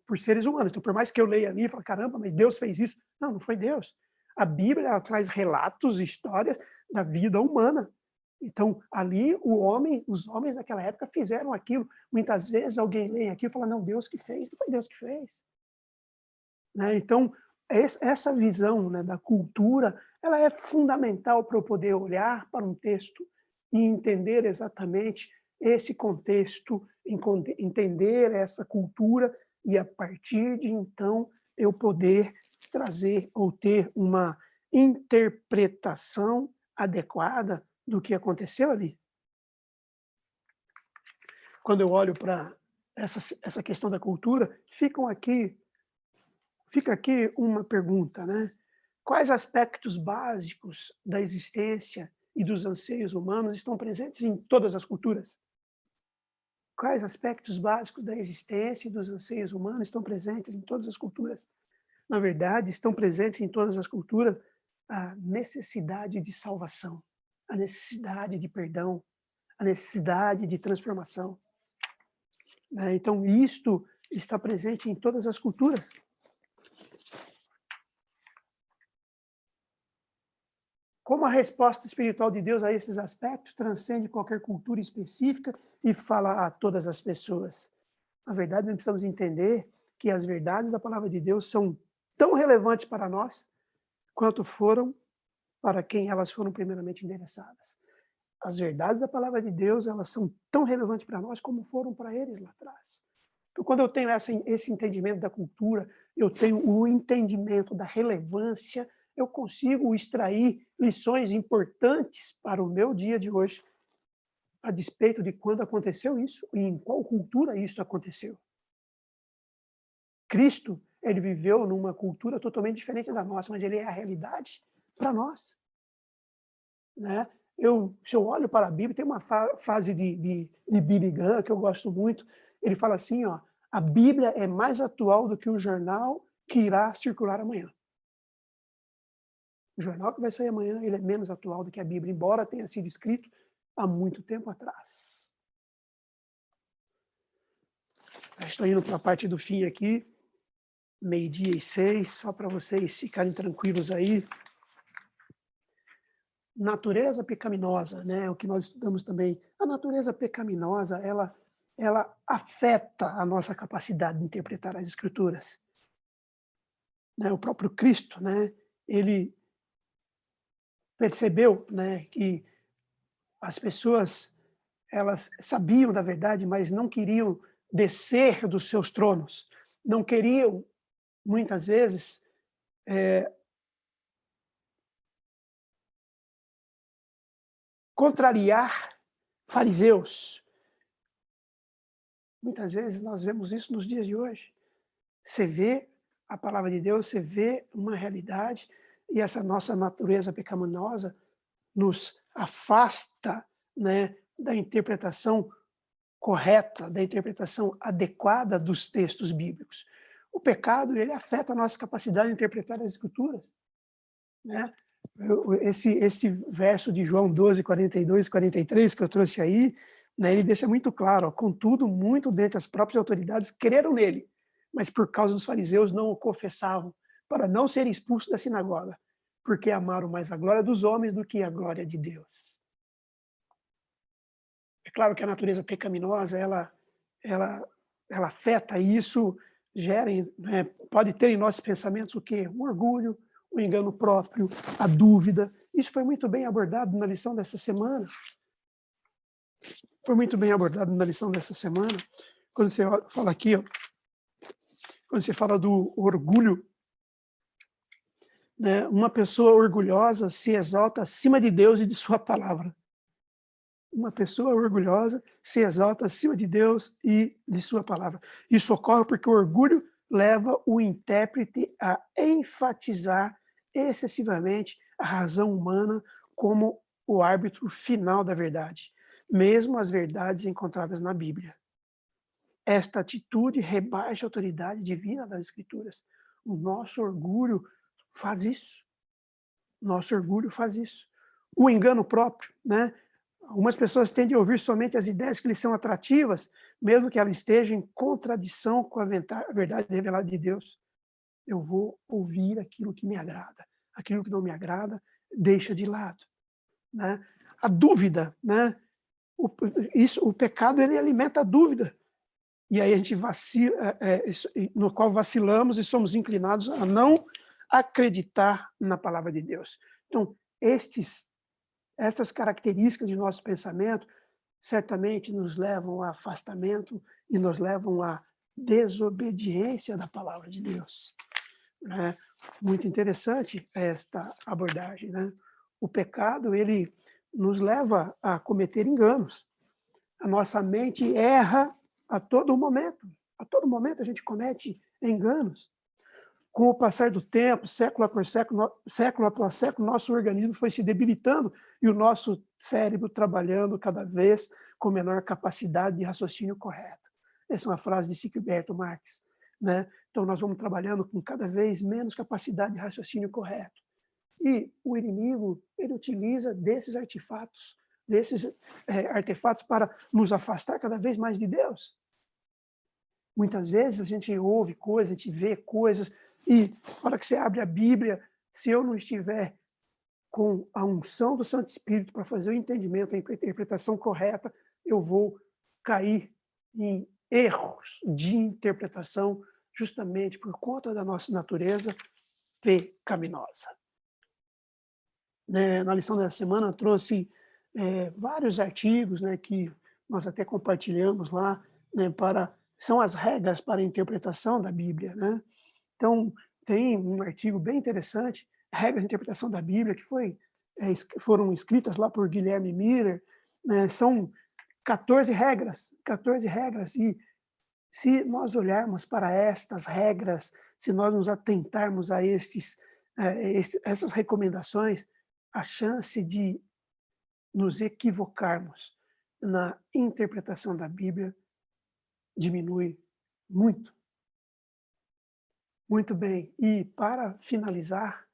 por seres humanos. Então, por mais que eu leia ali e fale, caramba, mas Deus fez isso. Não, não foi Deus. A Bíblia, ela traz relatos, histórias da vida humana. Então, ali, os homens daquela época fizeram aquilo. Muitas vezes alguém lê aquilo e fala, não, Deus que fez. Não foi Deus que fez. Né? Então, essa visão, né, da cultura, ela é fundamental para eu poder olhar para um texto e entender exatamente esse contexto, entender essa cultura e, a partir de então, eu poder trazer ou ter uma interpretação adequada do que aconteceu ali. Quando eu olho para essa questão da cultura, fica aqui uma pergunta, né? Quais aspectos básicos da existência e dos anseios humanos estão presentes em todas as culturas? Quais aspectos básicos da existência e dos anseios humanos estão presentes em todas as culturas? Na verdade, estão presentes em todas as culturas a necessidade de salvação, a necessidade de perdão, a necessidade de transformação. Então, isto está presente em todas as culturas. Como a resposta espiritual de Deus a esses aspectos transcende qualquer cultura específica e fala a todas as pessoas. Na verdade, nós precisamos entender que as verdades da palavra de Deus são tão relevantes para nós quanto foram para quem elas foram primeiramente endereçadas. As verdades da palavra de Deus, elas são tão relevantes para nós como foram para eles lá atrás. Então, quando eu tenho esse entendimento da cultura, eu tenho o entendimento da relevância, eu consigo extrair lições importantes para o meu dia de hoje, a despeito de quando aconteceu isso e em qual cultura isso aconteceu. Cristo, ele viveu numa cultura totalmente diferente da nossa, mas ele é a realidade para nós. Né? Se eu olho para a Bíblia, tem uma frase de Billy Graham que eu gosto muito. Ele fala assim, ó, a Bíblia é mais atual do que o jornal que irá circular amanhã. O jornal que vai sair amanhã, ele é menos atual do que a Bíblia, embora tenha sido escrito há muito tempo atrás. Estou indo para a parte do fim aqui, 12:06, só para vocês ficarem tranquilos aí. Natureza pecaminosa, né? O que nós estudamos também. A natureza pecaminosa, ela afeta a nossa capacidade de interpretar as Escrituras. Né? O próprio Cristo, né? Ele percebeu, né, que as pessoas, elas sabiam da verdade, mas não queriam descer dos seus tronos. Não queriam, muitas vezes, contrariar fariseus. Muitas vezes nós vemos isso nos dias de hoje. Você vê a palavra de Deus, você vê uma realidade, e essa nossa natureza pecaminosa nos afasta, né, da interpretação correta, da interpretação adequada dos textos bíblicos. O pecado, ele afeta a nossa capacidade de interpretar as Escrituras. Né? Esse verso de João 12, 42 e 43 que eu trouxe aí, né, ele deixa muito claro, ó, contudo, muito dentre as próprias autoridades creram nele, mas por causa dos fariseus não o confessavam, para não serem expulsos da sinagoga, porque amaram mais a glória dos homens do que a glória de Deus. É claro que a natureza pecaminosa, ela afeta, e isso gera, né, pode ter em nossos pensamentos o quê? O orgulho, o engano próprio, a dúvida. Isso foi muito bem abordado na lição dessa semana. Quando você fala aqui, ó, quando você fala do orgulho, né, uma pessoa orgulhosa se exalta acima de Deus e de sua palavra. Uma pessoa orgulhosa se exalta acima de Deus e de sua palavra. Isso ocorre porque o orgulho leva o intérprete a enfatizar excessivamente a razão humana como o árbitro final da verdade, mesmo as verdades encontradas na Bíblia. Esta atitude rebaixa a autoridade divina das Escrituras. O nosso orgulho faz isso. O engano próprio, né? Algumas pessoas tendem a ouvir somente as ideias que lhes são atrativas, mesmo que elas estejam em contradição com a verdade revelada de Deus. Eu vou ouvir aquilo que me agrada. Aquilo que não me agrada, deixa de lado. Né? A dúvida, né? O pecado, ele alimenta a dúvida. E aí a gente vacila, no qual vacilamos e somos inclinados a não acreditar na palavra de Deus. Então, essas características de nosso pensamento certamente nos levam a afastamento e nos levam à desobediência da palavra de Deus. Né? Muito interessante esta abordagem. Né? O pecado, ele nos leva a cometer enganos. A nossa mente erra a todo momento. A todo momento a gente comete enganos. Com o passar do tempo, século após século, nosso organismo foi se debilitando e o nosso cérebro trabalhando cada vez com menor capacidade de raciocínio correto. Essa é uma frase de Siqueberto Marx, né? Então, nós vamos trabalhando com cada vez menos capacidade de raciocínio correto. E o inimigo, ele utiliza desses artefatos, artefatos para nos afastar cada vez mais de Deus. Muitas vezes a gente ouve coisas, a gente vê coisas, e na hora que você abre a Bíblia, se eu não estiver com a unção do Santo Espírito para fazer o entendimento, a interpretação correta, eu vou cair em erros de interpretação, justamente por conta da nossa natureza pecaminosa. Na lição dessa semana, eu trouxe vários artigos, né, que nós até compartilhamos lá, né, são as regras para a interpretação da Bíblia, né? Então, tem um artigo bem interessante, Regras de Interpretação da Bíblia, que foram escritas lá por Guilherme Miller, né? São 14 regras, e se nós olharmos para estas regras, se nós nos atentarmos a essas recomendações, a chance de nos equivocarmos na interpretação da Bíblia diminui muito. Muito bem. E para finalizar,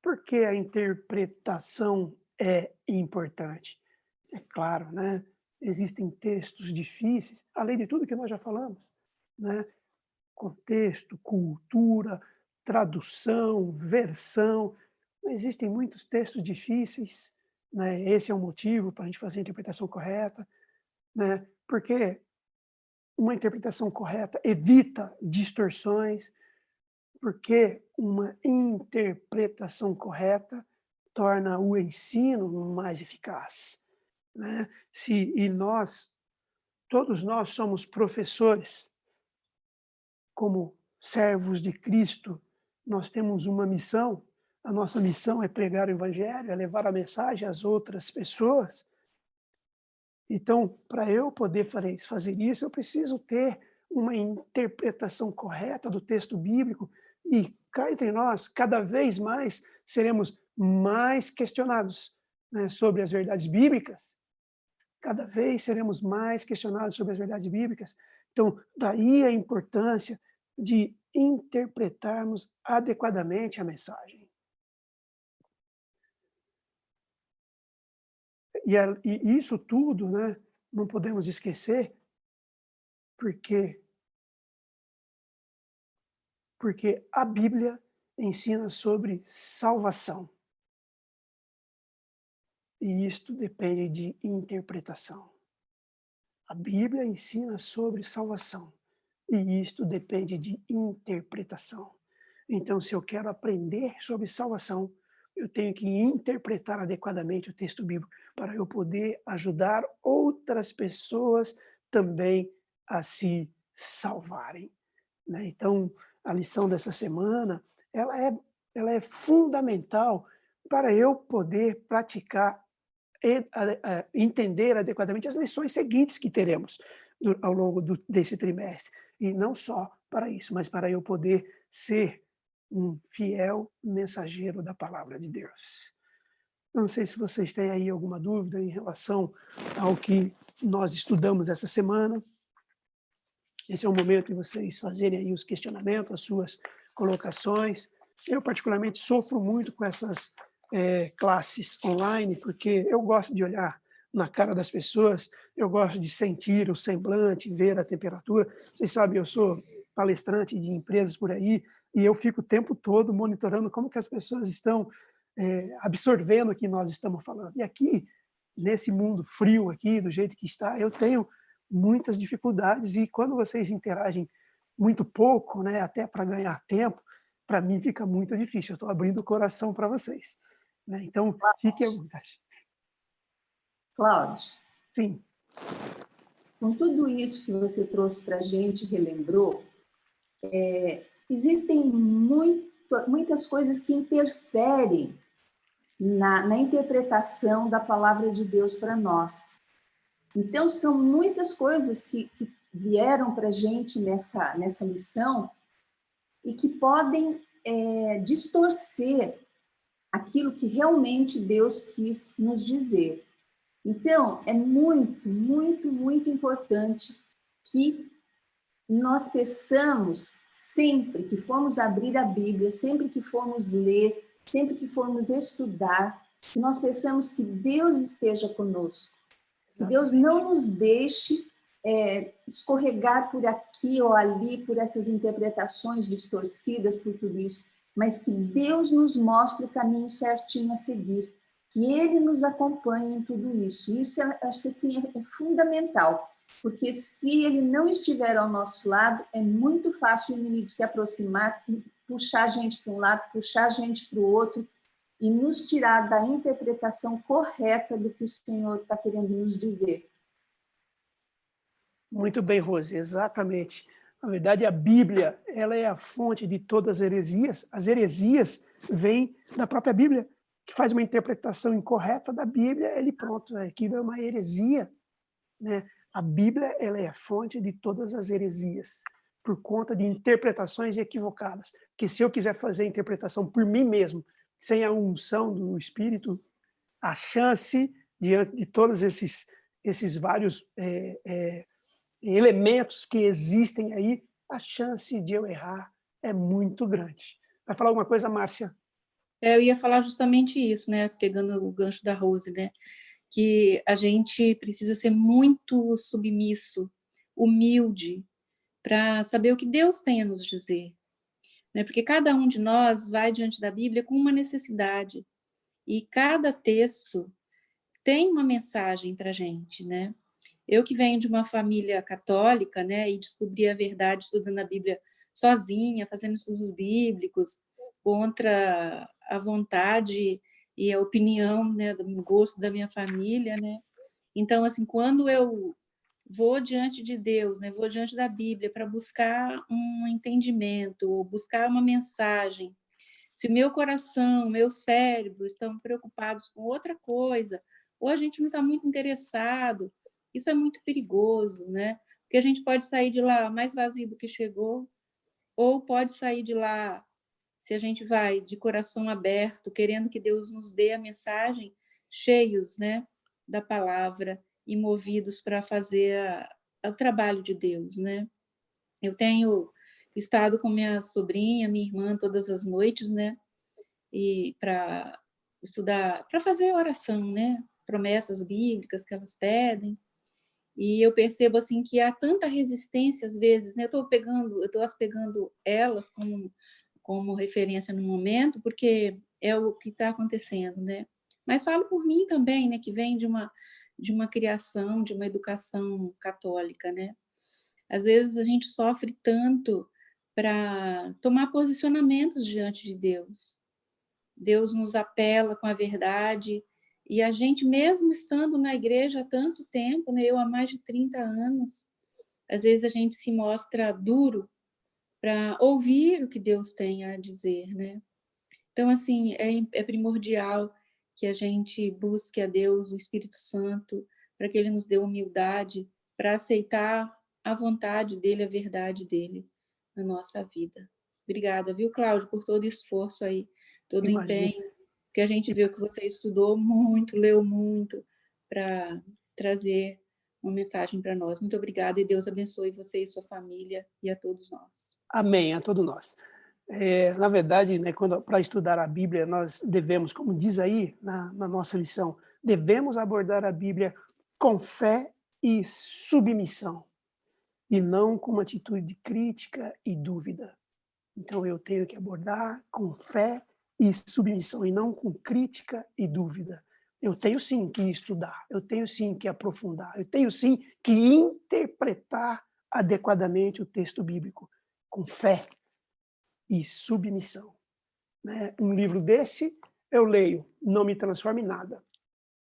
por que a interpretação é importante? É claro, né? Existem textos difíceis, além de tudo que nós já falamos, né? Contexto, cultura, tradução, versão. Existem muitos textos difíceis, né? Esse é o motivo para a gente fazer a interpretação correta, né? Porque uma interpretação correta evita distorções, porque uma interpretação correta torna o ensino mais eficaz, né? Todos nós somos professores, como servos de Cristo, nós temos uma missão. A nossa missão é pregar o evangelho, é levar a mensagem às outras pessoas. Então, para eu poder fazer isso, eu preciso ter uma interpretação correta do texto bíblico e, cá entre nós, cada vez mais seremos mais questionados, né, sobre as verdades bíblicas. Cada vez seremos mais questionados sobre as verdades bíblicas. Então, daí a importância de interpretarmos adequadamente a mensagem. E isso tudo, né, não podemos esquecer, porque a Bíblia ensina sobre salvação. E isto depende de interpretação. A Bíblia ensina sobre salvação. E isto depende de interpretação. Então, se eu quero aprender sobre salvação, eu tenho que interpretar adequadamente o texto bíblico para eu poder ajudar outras pessoas também a se salvarem, né? Então, a lição dessa semana, ela é fundamental para eu poder praticar e entender adequadamente as lições seguintes que teremos ao longo desse trimestre. E não só para isso, mas para eu poder ser um fiel mensageiro da palavra de Deus. Eu não sei se vocês têm aí alguma dúvida em relação ao que nós estudamos essa semana. Esse é o momento de vocês fazerem aí os questionamentos, as suas colocações. Eu, particularmente, sofro muito com essas classes online, porque eu gosto de olhar na cara das pessoas, eu gosto de sentir o semblante, ver a temperatura. Vocês sabem, eu sou palestrante de empresas por aí, e eu fico o tempo todo monitorando como que as pessoas estão absorvendo o que nós estamos falando. E aqui, nesse mundo frio aqui, do jeito que está, eu tenho muitas dificuldades, e quando vocês interagem muito pouco, né, até para ganhar tempo, para mim fica muito difícil. Eu estou abrindo o coração para vocês, né? Então, fiquem à vontade. Cláudio, Sim. com tudo isso que você trouxe para a gente, relembrou, existem muitas coisas que interferem na interpretação da palavra de Deus para nós. Então, são muitas coisas que vieram para a gente nessa lição e que podem distorcer aquilo que realmente Deus quis nos dizer. Então, é muito, muito, muito importante que nós peçamos, sempre que formos abrir a Bíblia, sempre que formos ler, sempre que formos estudar, que nós peçamos que Deus esteja conosco, que Deus não nos deixe escorregar por aqui ou ali, por essas interpretações distorcidas, por tudo isso, mas que Deus nos mostre o caminho certinho a seguir, que Ele nos acompanhe em tudo isso. Isso, acho assim, é fundamental, porque se Ele não estiver ao nosso lado, é muito fácil o inimigo se aproximar, puxar a gente para um lado, puxar a gente para o outro, e nos tirar da interpretação correta do que o Senhor está querendo nos dizer. Muito bem, Rose, exatamente. Na verdade, a Bíblia, ela é a fonte de todas as heresias. As heresias vêm da própria Bíblia, que faz uma interpretação incorreta da Bíblia, ele pronto, aquilo é uma heresia, né? A Bíblia, ela é a fonte de todas as heresias, por conta de interpretações equivocadas. Porque se eu quiser fazer a interpretação por mim mesmo, sem a unção do Espírito, a chance, diante de todos esses vários elementos que existem aí, a chance de eu errar é muito grande. Vai falar alguma coisa, Márcia? Eu ia falar justamente isso, né? Pegando o gancho da Rose, né? Que a gente precisa ser muito submisso, humilde, para saber o que Deus tem a nos dizer, né? Porque cada um de nós vai diante da Bíblia com uma necessidade, e cada texto tem uma mensagem para a gente, né? Eu que venho de uma família católica, né, e descobri a verdade estudando a Bíblia sozinha, fazendo estudos bíblicos, contra a vontade e a opinião, né, do gosto da minha família, né? Então, assim, quando eu vou diante de Deus, né, vou diante da Bíblia para buscar um entendimento, ou buscar uma mensagem, se o meu coração, o meu cérebro estão preocupados com outra coisa, ou a gente não está muito interessado, isso é muito perigoso, né? Porque a gente pode sair de lá mais vazio do que chegou, ou pode sair de lá, se a gente vai de coração aberto, querendo que Deus nos dê a mensagem, cheios, né, da palavra e movidos para fazer o trabalho de Deus, né? Eu tenho estado com minha sobrinha, minha irmã, todas as noites, né? E para estudar, para fazer oração, né? Promessas bíblicas que elas pedem. E eu percebo assim que há tanta resistência às vezes, né? Eu estou as pegando elas como referência no momento, porque é o que está acontecendo, né? Mas falo por mim também, né? Que vem de uma criação, de uma educação católica, né? Às vezes a gente sofre tanto para tomar posicionamentos diante de Deus. Deus nos apela com a verdade, e a gente, mesmo estando na igreja há tanto tempo, né, eu há mais de 30 anos, às vezes a gente se mostra duro para ouvir o que Deus tem a dizer, né? Então, assim, é primordial que a gente busque a Deus, o Espírito Santo, para que Ele nos dê humildade para aceitar a vontade dEle, a verdade dEle na nossa vida. Obrigada, viu, Cláudio, por todo o esforço aí, todo o Imagina. empenho, que a gente viu que você estudou muito, leu muito, para trazer uma mensagem para nós. Muito obrigada e Deus abençoe você e sua família e a todos nós. Amém, a todos nós. Na verdade, né, para estudar a Bíblia, nós devemos, como diz aí na nossa lição, devemos abordar a Bíblia com fé e submissão, e não com uma atitude de crítica e dúvida. Então, eu tenho que abordar com fé e submissão, e não com crítica e dúvida. Eu tenho sim que estudar, eu tenho sim que aprofundar, eu tenho sim que interpretar adequadamente o texto bíblico, com fé e submissão. Né? Um livro desse, eu leio, não me transforma em nada.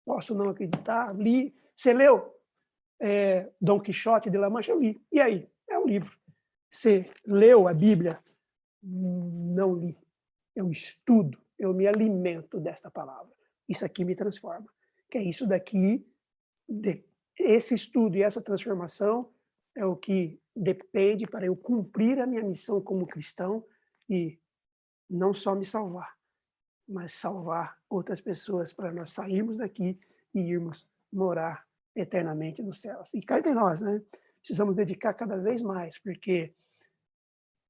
Posso não acreditar, li. Você leu Dom Quixote de La Mancha? Eu li. E aí? É um livro. Você leu a Bíblia? Não li. Eu estudo, eu me alimento desta palavra. Isso aqui me transforma. Que é isso daqui, esse estudo e essa transformação é o que depende para eu cumprir a minha missão como cristão e não só me salvar, mas salvar outras pessoas para nós sairmos daqui e irmos morar eternamente nos céus. E cá entre nós, né? Precisamos dedicar cada vez mais, porque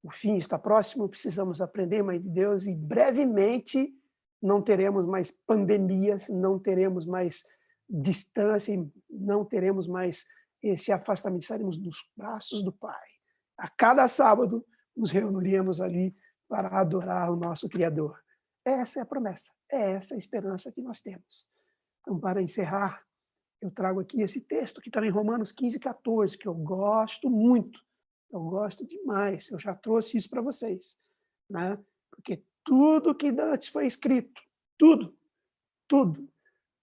o fim está próximo, precisamos aprender mais de Deus e brevemente não teremos mais pandemias, não teremos mais distância, não teremos mais esse afastamento, estaremos nos braços do Pai. A cada sábado nos reuniríamos ali para adorar o nosso Criador. Essa é a promessa, é essa a esperança que nós temos. Então, para encerrar, eu trago aqui esse texto que está em Romanos 15:14, que eu gosto muito, eu gosto demais, eu já trouxe isso para vocês, né? Porque tudo que antes foi escrito, tudo,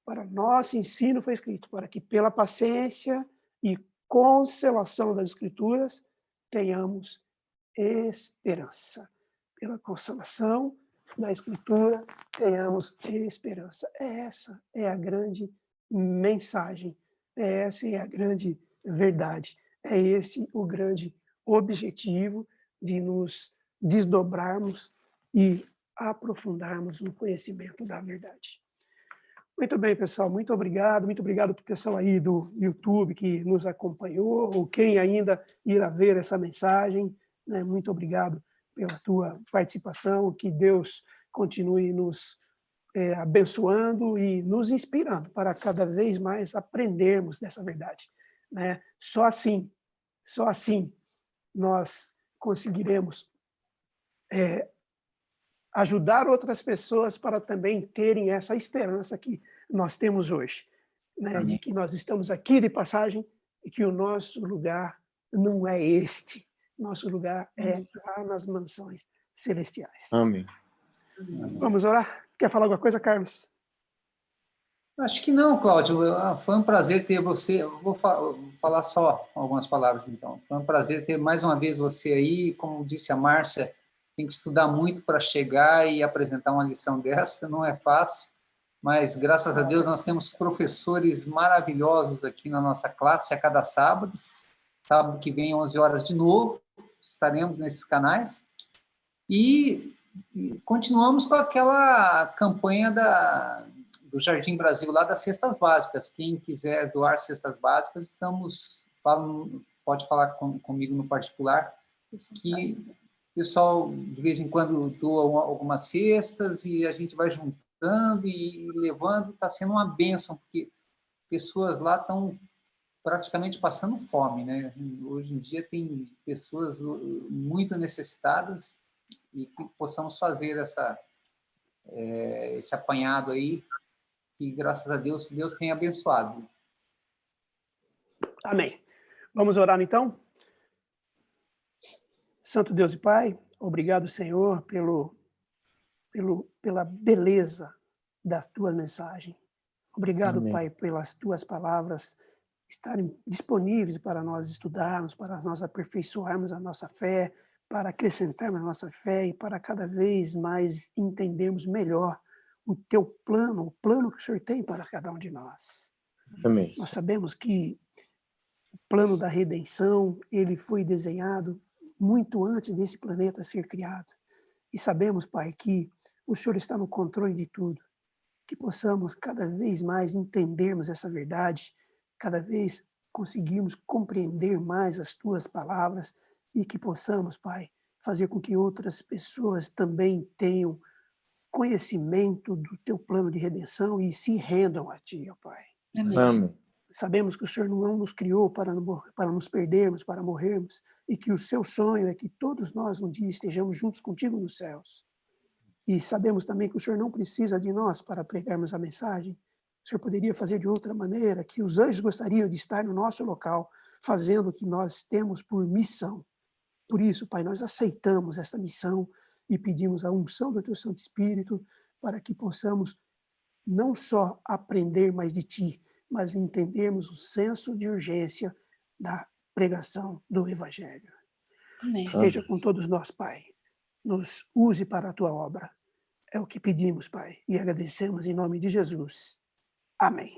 para nosso ensino foi escrito, para que pela paciência e consolação das Escrituras tenhamos esperança. Pela consolação da Escritura tenhamos esperança. Essa é a grande mensagem, essa é a grande verdade, é esse o grande objetivo de nos desdobrarmos e aprofundarmos no conhecimento da verdade. Muito bem, pessoal, muito obrigado para o pessoal aí do YouTube que nos acompanhou, ou quem ainda irá ver essa mensagem, né? Muito obrigado pela tua participação, que Deus continue nos abençoando e nos inspirando para cada vez mais aprendermos dessa verdade, né? Só assim nós conseguiremos ajudar outras pessoas para também terem essa esperança que nós temos hoje, né? De que nós estamos aqui de passagem e que o nosso lugar não é este, nosso lugar é lá nas mansões celestiais. Amém. Vamos orar? Quer falar alguma coisa, Carlos? Acho que não, Cláudio. Foi um prazer ter você. Eu vou falar só algumas palavras, então. Foi um prazer ter mais uma vez você aí. Como disse a Márcia, tem que estudar muito para chegar e apresentar uma lição dessa. Não é fácil, mas graças a Deus nós temos professores maravilhosos aqui na nossa classe a cada sábado. Sábado que vem, 11 horas de novo, estaremos nesses canais. E continuamos com aquela campanha do Jardim Brasil, lá das cestas básicas. Quem quiser doar cestas básicas, pode falar comigo no particular, que o pessoal, de vez em quando, doa algumas cestas e a gente vai juntando e levando. Está sendo uma bênção, porque pessoas lá estão praticamente passando fome, né? Hoje em dia tem pessoas muito necessitadas e que possamos fazer esse apanhado aí, e graças a Deus, Deus tem abençoado. Amém. Vamos orar então? Santo Deus e Pai, obrigado, Senhor, pela beleza da tua mensagem. Obrigado, Amém. Pai, pelas tuas palavras estarem disponíveis para nós estudarmos, para nós aperfeiçoarmos a nossa fé, para acrescentarmos a nossa fé e para cada vez mais entendermos melhor o teu plano, o plano que o Senhor tem para cada um de nós. Amém. Nós sabemos que o plano da redenção, ele foi desenhado muito antes desse planeta ser criado. E sabemos, Pai, que o Senhor está no controle de tudo. Que possamos cada vez mais entendermos essa verdade, cada vez conseguirmos compreender mais as tuas palavras e que possamos, Pai, fazer com que outras pessoas também tenham conhecimento do teu plano de redenção e se rendam a ti, ó Pai. Amém. Amém. Sabemos que o Senhor não nos criou para nos perdermos, para morrermos, e que o seu sonho é que todos nós um dia estejamos juntos contigo nos céus. E sabemos também que o Senhor não precisa de nós para pregarmos a mensagem. O Senhor poderia fazer de outra maneira, que os anjos gostariam de estar no nosso local, fazendo o que nós temos por missão. Por isso, Pai, nós aceitamos esta missão e pedimos a unção do teu Santo Espírito para que possamos não só aprender mais de ti, mas entendermos o senso de urgência da pregação do Evangelho. Amém. Esteja com todos nós, Pai. Nos use para a tua obra. É o que pedimos, Pai, e agradecemos em nome de Jesus. Amém.